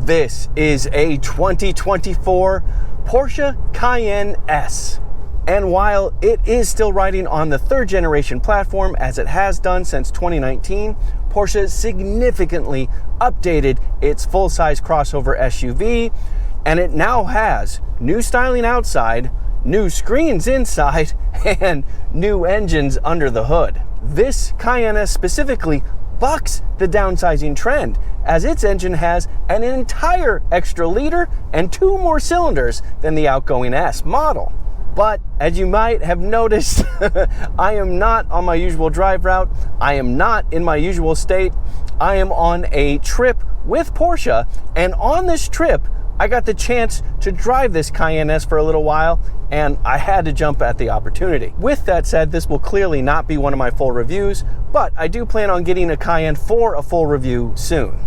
This is a 2024 Porsche Cayenne S. And while it is still riding on the third generation platform as it has done since 2019, Porsche significantly updated its full-size crossover SUV, and it now has new styling outside, new screens inside, and new engines under the hood. This Cayenne S specifically bucks the downsizing trend, as its engine has an entire extra liter and 2 more cylinders than the outgoing S model. But as you might have noticed, I am not on my usual drive route. I am not in my usual state. I am on a trip with Porsche, and on this trip, I got the chance to drive this Cayenne S for a little while, and I had to jump at the opportunity. With that said, this will clearly not be one of my full reviews, but I do plan on getting a Cayenne for a full review soon.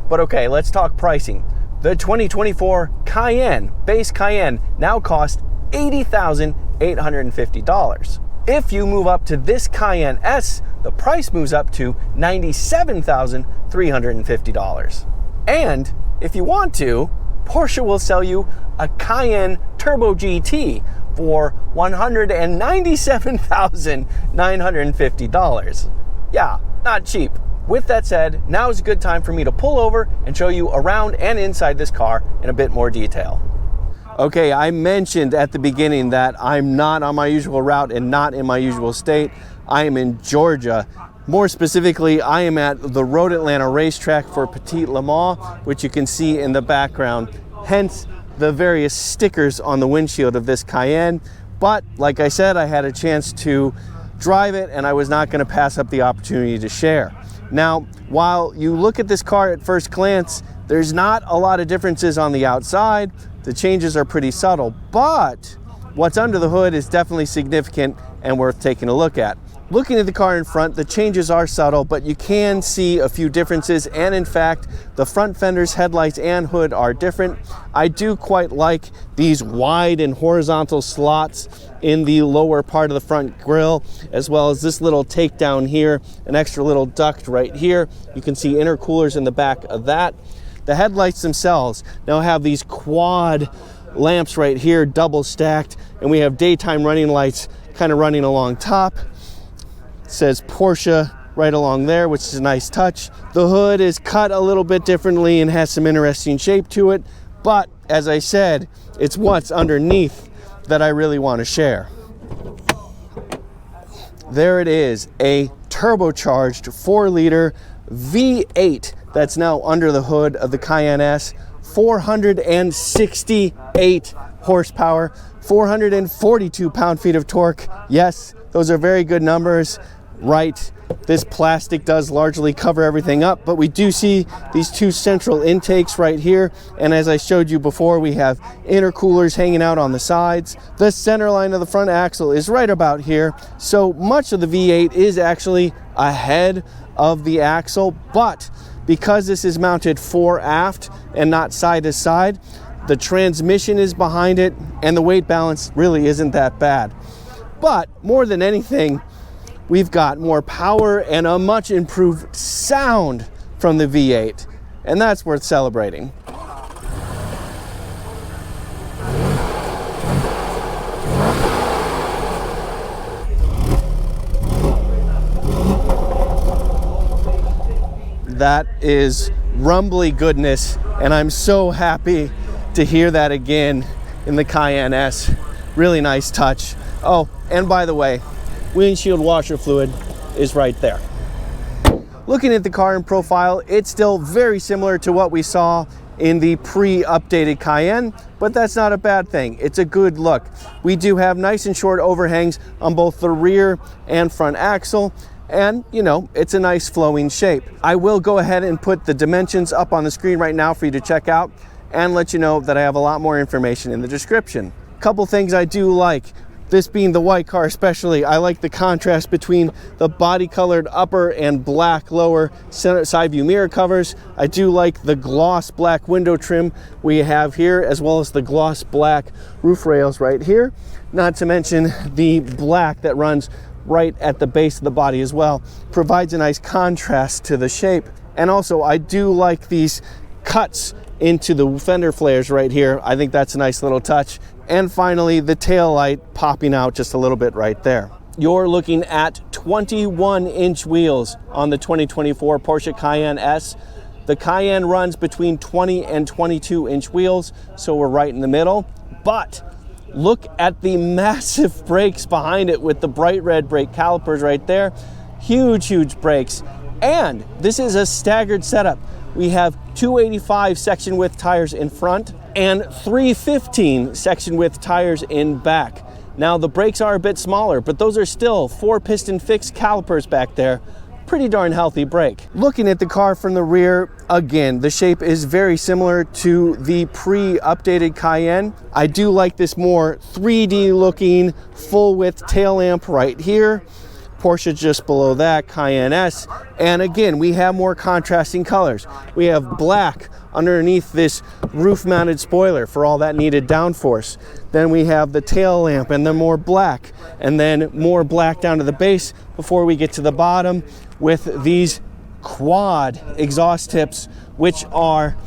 But okay, let's talk pricing. The 2024 Cayenne, base Cayenne, now costs $80,850. If you move up to this Cayenne S, the price moves up to $97,350. And if you want to, Porsche will sell you a Cayenne Turbo GT for $197,950. Yeah, not cheap. With that said, now is a good time for me to pull over and show you around and inside this car in a bit more detail. Okay, I mentioned at the beginning that I'm not on my usual route and not in my usual state. I am in Georgia. More specifically, I am at the Road Atlanta racetrack for Petit Le Mans, which you can see in the background, hence the various stickers on the windshield of this Cayenne. But like I said, I had a chance to drive it, and I was not going to pass up the opportunity to share. Now, while you look at this car at first glance, there's not a lot of differences on the outside. The changes are pretty subtle, but what's under the hood is definitely significant and worth taking a look at. Looking at the car in front, the changes are subtle, but you can see a few differences, and in fact, the front fenders, headlights, and hood are different. I do quite like these wide and horizontal slots in the lower part of the front grille, as well as this little takedown here, an extra little duct right here. You can see intercoolers in the back of that. The headlights themselves now have these quad lamps right here, double stacked, and we have daytime running lights kind of running along top. It says Porsche right along there, which is a nice touch. The hood is cut a little bit differently and has some interesting shape to it, but as I said, it's what's underneath that I really want to share. There it is, a turbocharged 4-liter V8 that's now under the hood of the Cayenne S. 468 horsepower, 442 pound-feet of torque. Yes, those are very good numbers, right? This plastic does largely cover everything up, but we do see these 2 central intakes right here, and as I showed you before, we have intercoolers hanging out on the sides. The center line of the front axle is right about here, so much of the V8 is actually ahead of the axle, but because this is mounted fore aft and not side to side, the transmission is behind it, and the weight balance really isn't that bad. But more than anything, we've got more power and a much improved sound from the V8, and that's worth celebrating. That is rumbly goodness, and I'm so happy to hear that again in the Cayenne S. Really nice touch. Oh, and by the way, windshield washer fluid is right there. Looking at the car in profile, it's still very similar to what we saw in the pre-updated Cayenne, but that's not a bad thing. It's a good look. We do have nice and short overhangs on both the rear and front axle, and you know, it's a nice flowing shape. I will go ahead and put the dimensions up on the screen right now for you to check out, and let you know that I have a lot more information in the description. Couple things I do like. This being the white car especially, I like the contrast between the body colored upper and black lower center side view mirror covers. I do like the gloss black window trim we have here, as well as the gloss black roof rails right here. Not to mention the black that runs right at the base of the body as well. Provides a nice contrast to the shape. And also I do like these cuts into the fender flares right here. I think that's a nice little touch. And finally, the tail light popping out just a little bit right there. You're looking at 21-inch wheels on the 2024 Porsche Cayenne S. The Cayenne runs between 20 and 22-inch wheels, so we're right in the middle. But look at the massive brakes behind it with the bright red brake calipers right there. Huge, huge brakes. And this is a staggered setup. We have 285 section width tires in front and 315 section width tires in back. Now the brakes are a bit smaller, but those are still 4-piston fixed calipers back there. Pretty darn healthy brake. Looking at the car from the rear, again, the shape is very similar to the pre-updated Cayenne. I do like this more 3D looking full width tail lamp right here. Porsche just below that, Cayenne S. And again, we have more contrasting colors. We have black underneath this roof mounted spoiler for all that needed downforce. Then we have the tail lamp and then more black, and then more black down to the base before we get to the bottom with these quad exhaust tips, which are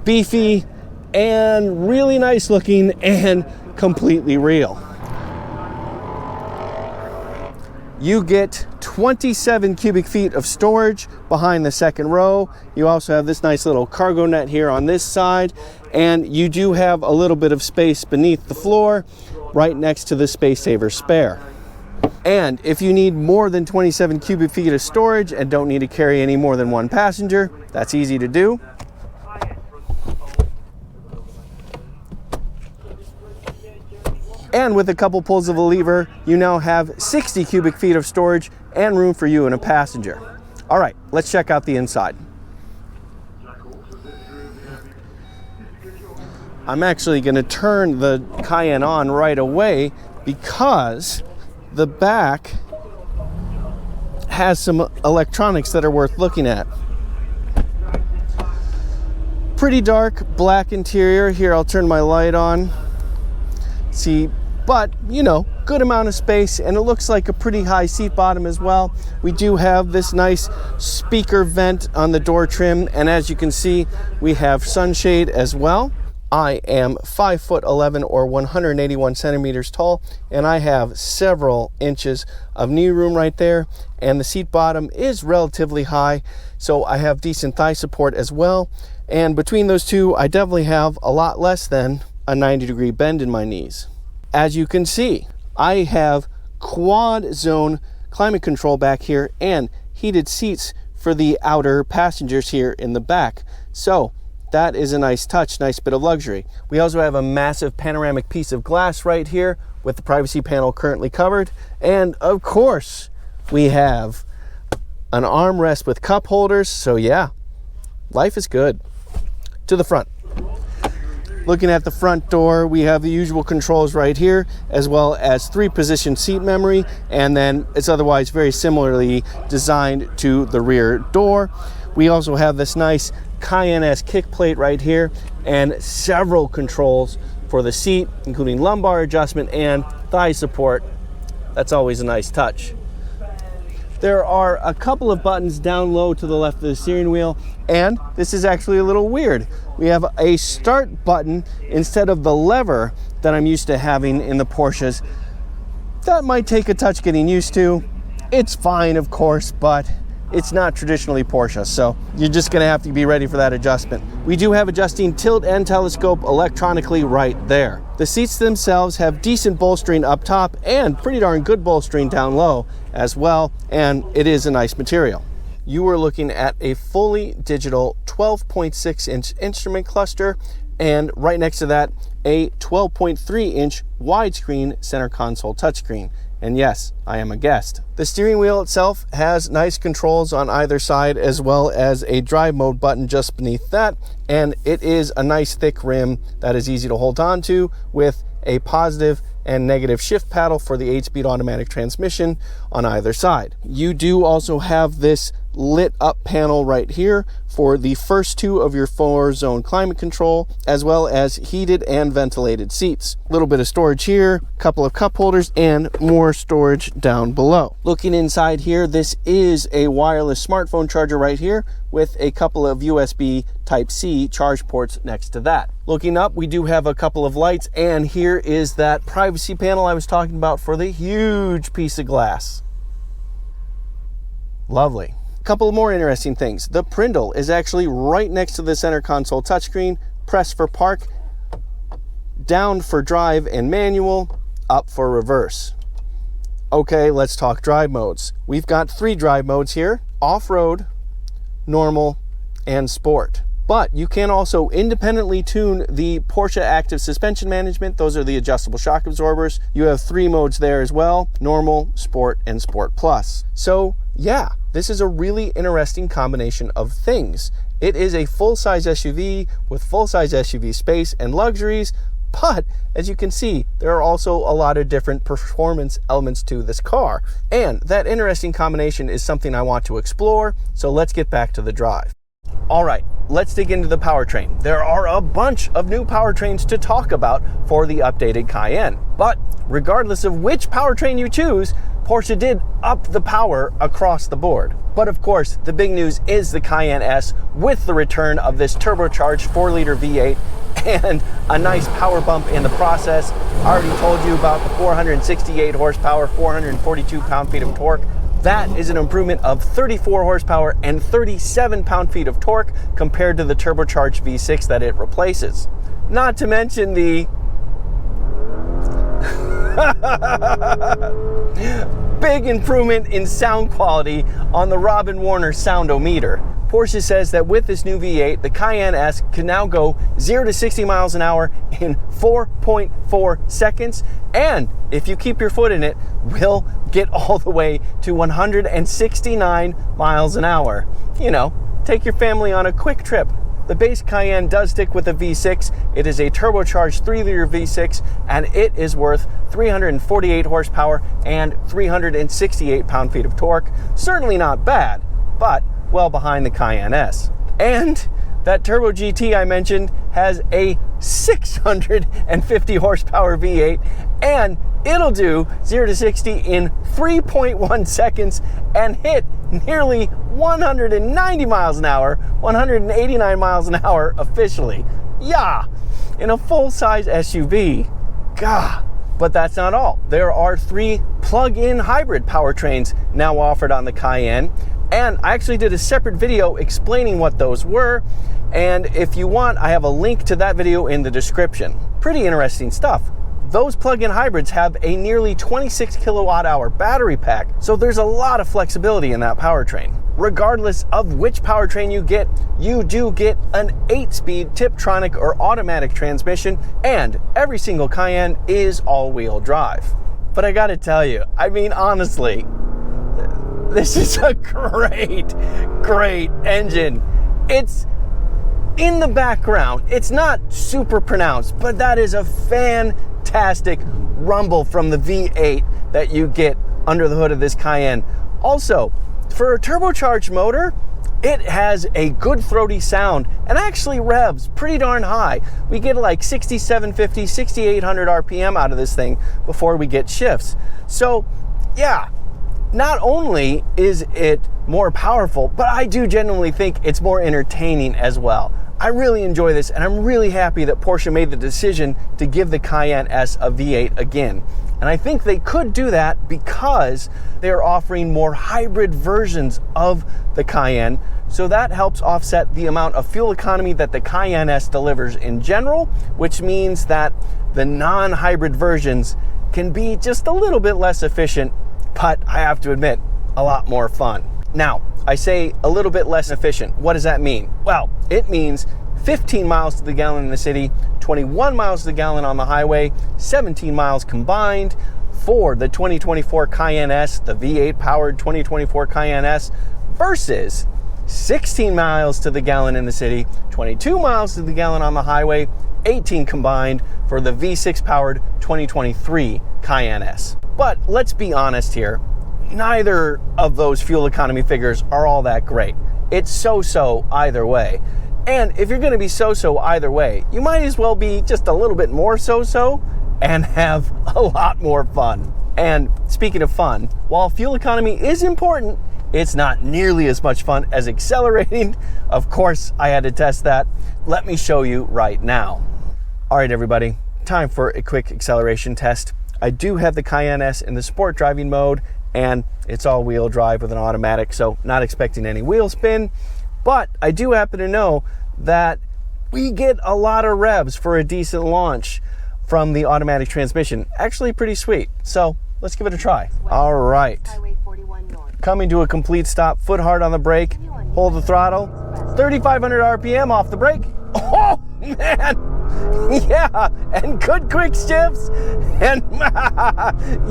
beefy and really nice looking and completely real. You get 27 cubic feet of storage behind the second row. You also have this nice little cargo net here on this side, and you do have a little bit of space beneath the floor right next to the space saver spare. And if you need more than 27 cubic feet of storage and don't need to carry any more than one passenger, that's easy to do. And with a couple pulls of a lever, you now have 60 cubic feet of storage and room for you and a passenger. All right, let's check out the inside. I'm actually going to turn the Cayenne on right away because the back has some electronics that are worth looking at. Pretty dark black interior. Here, I'll turn my light on. See, but you know, good amount of space, and it looks like a pretty high seat bottom as well. We do have this nice speaker vent on the door trim, and as you can see, we have sunshade as well. I am 5'11" or 181 centimeters tall, and I have several inches of knee room right there, and the seat bottom is relatively high, so I have decent thigh support as well. And between those two, I definitely have a lot less than a 90-degree bend in my knees. As you can see, I have quad zone climate control back here and heated seats for the outer passengers here in the back. So that is a nice touch, nice bit of luxury. We also have a massive panoramic piece of glass right here with the privacy panel currently covered. And of course, we have an armrest with cup holders. So yeah, life is good. To the front. Looking at the front door, we have the usual controls right here, as well as 3-position seat memory, and then it's otherwise very similarly designed to the rear door. We also have this nice Cayenne S kick plate right here, and several controls for the seat, including lumbar adjustment and thigh support. That's always a nice touch. There are a couple of buttons down low to the left of the steering wheel, and this is actually a little weird. We have a start button instead of the lever that I'm used to having in the Porsches. That might take a touch getting used to. It's fine, of course, but it's not traditionally Porsche, so you're just gonna have to be ready for that adjustment. We do have adjusting tilt and telescope electronically right there. The seats themselves have decent bolstering up top and pretty darn good bolstering down low as well, and it is a nice material. You are looking at a fully digital 12.6-inch instrument cluster, and right next to that, a 12.3-inch widescreen center console touchscreen. And yes, I am a guest. The steering wheel itself has nice controls on either side, as well as a drive mode button just beneath that, and it is a nice thick rim that is easy to hold on to with a positive and negative shift paddle for the 8-speed automatic transmission on either side. You do also have this lit up panel right here for the first two of your 4-zone climate control, as well as heated and ventilated seats. A little bit of storage here, a couple of cup holders, and more storage down below. Looking inside here, this is a wireless smartphone charger right here with a couple of USB Type-C charge ports next to that. Looking up, we do have a couple of lights, and here is that privacy panel I was talking about for the huge piece of glass. Lovely. Couple more interesting things. The Prindle is actually right next to the center console touchscreen. Press for park, down for drive and manual, up for reverse. Okay, let's talk drive modes. We've got 3 drive modes here: off-road, normal, and sport. But you can also independently tune the Porsche Active Suspension Management. Those are the adjustable shock absorbers. You have 3 modes there as well: normal, sport, and sport plus. So yeah, this is a really interesting combination of things. It is a full-size SUV with full-size SUV space and luxuries, but as you can see, there are also a lot of different performance elements to this car. And that interesting combination is something I want to explore, so let's get back to the drive. All right, let's dig into the powertrain. There are a bunch of new powertrains to talk about for the updated Cayenne. But regardless of which powertrain you choose, Porsche did up the power across the board. But of course, the big news is the Cayenne S with the return of this turbocharged 4-liter V8 and a nice power bump in the process. I already told you about the 468 horsepower, 442 pound-feet of torque. That is an improvement of 34 horsepower and 37 pound-feet of torque compared to the turbocharged V6 that it replaces. Not to mention the big improvement in sound quality on the Robin Warner Soundometer. Porsche says that with this new V8, the Cayenne S can now go 0 to 60 miles an hour in 4.4 seconds, and if you keep your foot in it, will get all the way to 169 miles an hour. You know, take your family on a quick trip. The base Cayenne does stick with a V6. It is a turbocharged 3-liter V6, and it is worth 348 horsepower and 368 pound-feet of torque. Certainly not bad, but well behind the Cayenne S. And that Turbo GT I mentioned has a 650 horsepower V8, and it'll do 0 to 60 in 3.1 seconds and hit nearly 190 miles an hour, 189 miles an hour officially. Yeah, in a full-size SUV. Gah. But that's not all. There are 3 plug-in hybrid powertrains now offered on the Cayenne, and I actually did a separate video explaining what those were, and if you want, I have a link to that video in the description. Pretty interesting stuff. Those plug-in hybrids have a nearly 26 kilowatt hour battery pack, so there's a lot of flexibility in that powertrain. Regardless of which powertrain you do get an 8-speed Tiptronic or automatic transmission, and every single Cayenne is all-wheel drive. But I gotta tell you, I mean honestly, this is a great engine. It's in the background. It's not super pronounced, but that is a fantastic rumble from the V8 that you get under the hood of this Cayenne. Also, for a turbocharged motor, it has a good throaty sound and actually revs pretty darn high. We get like 6750, 6800 RPM out of this thing before we get shifts. So yeah, not only is it more powerful, but I do genuinely think it's more entertaining as well. I really enjoy this, and I'm really happy that Porsche made the decision to give the Cayenne S a V8 again. And I think they could do that because they're offering more hybrid versions of the Cayenne, so that helps offset the amount of fuel economy that the Cayenne S delivers in general, which means that the non-hybrid versions can be just a little bit less efficient, but I have to admit, a lot more fun. Now, I say a little bit less efficient. What does that mean? Well, it means 15 miles to the gallon in the city, 21 miles to the gallon on the highway, 17 miles combined for the 2024 Cayenne S, the V8 powered 2024 Cayenne S, versus 16 miles to the gallon in the city, 22 miles to the gallon on the highway, 18 combined for the V6 powered 2023 Cayenne S. But let's be honest here. neither of those fuel economy figures are all that great. It's so-so either way. And if you're going to be so-so either way, you might as well be just a little bit more so-so and have a lot more fun. And speaking of fun, while fuel economy is important, it's not nearly as much fun as accelerating. Of course, I had to test that. Let me show you right now. All right, everybody, time for a quick acceleration test. I do have the Cayenne S in the sport driving mode, and it's all-wheel drive with an automatic, so not expecting any wheel spin. But I do happen to know that we get a lot of revs for a decent launch from the automatic transmission. Actually pretty sweet. So let's give it a try. All right. Coming to a complete stop, foot hard on the brake, hold the throttle, 3,500 RPM off the brake. Oh, man. Yeah, and good quick shifts. And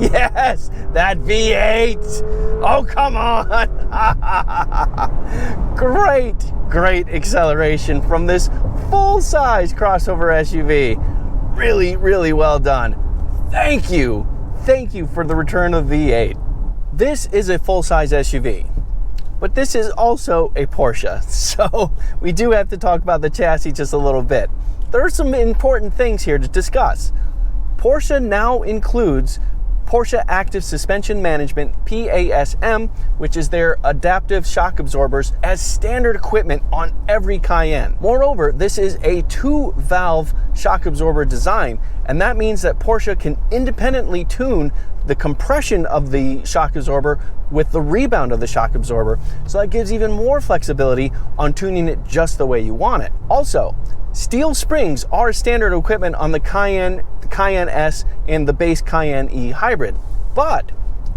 yes, that V8. Oh, come on. Great acceleration from this full-size crossover SUV. Really well done. Thank you for the return of V8. This is a full-size SUV, but this is also a Porsche, so we do have to talk about the chassis just a little bit. There are some important things here to discuss. Porsche now includes Porsche Active Suspension Management, PASM, which is their adaptive shock absorbers, as standard equipment on every Cayenne. Moreover, this is a 2-valve shock absorber design, and that means that Porsche can independently tune the compression of the shock absorber with the rebound of the shock absorber. So that gives even more flexibility on tuning it just the way you want it. Also, steel springs are standard equipment on the Cayenne S and the base Cayenne E hybrid, but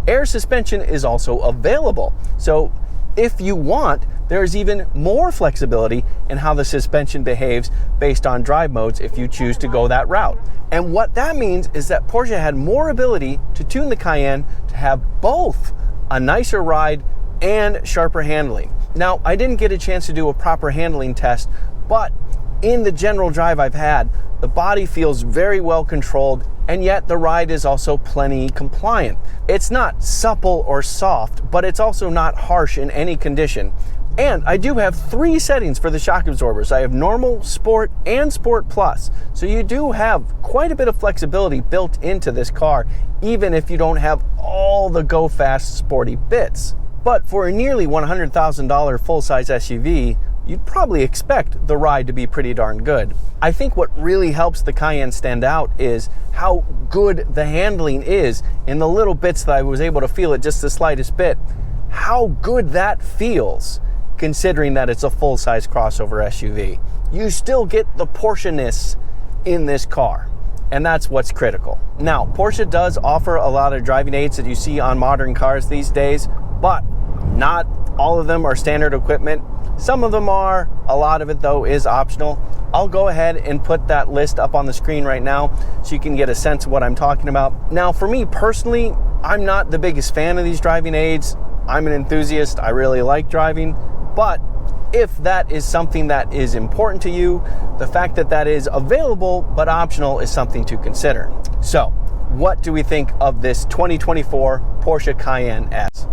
air suspension is also available. So if you want, there's even more flexibility in how the suspension behaves based on drive modes if you choose to go that route. And what that means is that Porsche had more ability to tune the Cayenne to have both a nicer ride and sharper handling. Now, I didn't get a chance to do a proper handling test, but in the general drive I've had, the body feels very well controlled, and yet the ride is also plenty compliant. It's not supple or soft, but it's also not harsh in any condition. And I do have 3 settings for the shock absorbers. I have normal, sport, and sport plus. So you do have quite a bit of flexibility built into this car, even if you don't have all the go fast sporty bits. But for a nearly $100,000 full-size SUV, you'd probably expect the ride to be pretty darn good. I think what really helps the Cayenne stand out is how good the handling is in the little bits that I was able to feel it just the slightest bit. How good that feels, considering that it's a full-size crossover SUV. You still get the Porsche-ness in this car, and that's what's critical. Now, Porsche does offer a lot of driving aids that you see on modern cars these days, but not all of them are standard equipment. Some of them are. A lot of it, though, is optional. I'll go ahead and put that list up on the screen right now so you can get a sense of what I'm talking about. Now, for me personally, I'm not the biggest fan of these driving aids. I'm an enthusiast. I really like driving. But if that is something that is important to you, the fact that that is available but optional is something to consider. So, what do we think of this 2024 Porsche Cayenne S?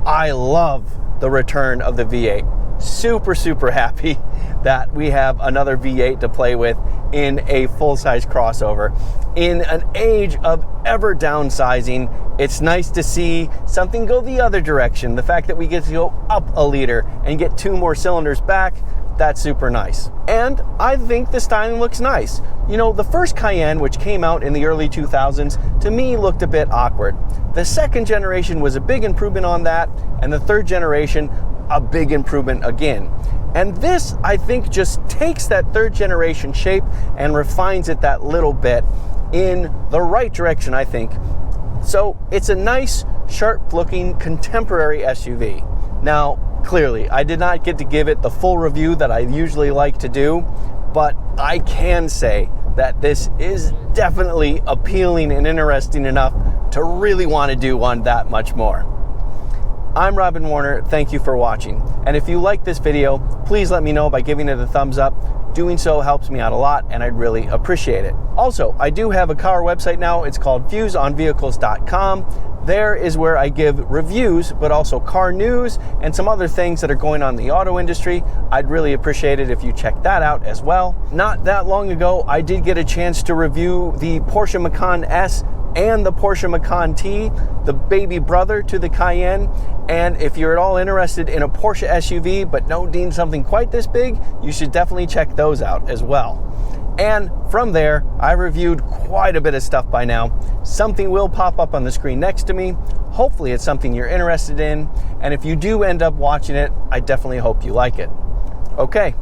I love the return of the V8. Super happy that we have another V8 to play with in a full-size crossover. In an age of ever downsizing, it's nice to see something go the other direction. The fact that we get to go up a liter and get 2 more cylinders back, that's super nice. And I think the styling looks nice. You know, the first Cayenne, which came out in the early 2000s, to me looked a bit awkward. The second generation was a big improvement on that, and the third generation, a big improvement again. And this, I think, just takes that third generation shape and refines it that little bit in the right direction, I think. So it's a nice, sharp-looking, contemporary SUV. Now, clearly, I did not get to give it the full review that I usually like to do, but I can say that this is definitely appealing and interesting enough to really want to do one that much more. I'm Robin Warner, thank you for watching. And if you like this video, please let me know by giving it a thumbs up. Doing so helps me out a lot, and I'd really appreciate it. Also, I do have a car website now. It's called viewsonvehicles.com. There is where I give reviews, but also car news and some other things that are going on in the auto industry. I'd really appreciate it if you check that out as well. Not that long ago, I did get a chance to review the Porsche Macan S and the Porsche Macan T, the baby brother to the Cayenne. And if you're at all interested in a Porsche SUV but don't need something quite this big, you should definitely check those out as well. And from there, I reviewed quite a bit of stuff by now. Something will pop up on the screen next to me. Hopefully it's something you're interested in. And if you do end up watching it, I definitely hope you like it. Okay,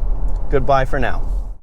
goodbye for now.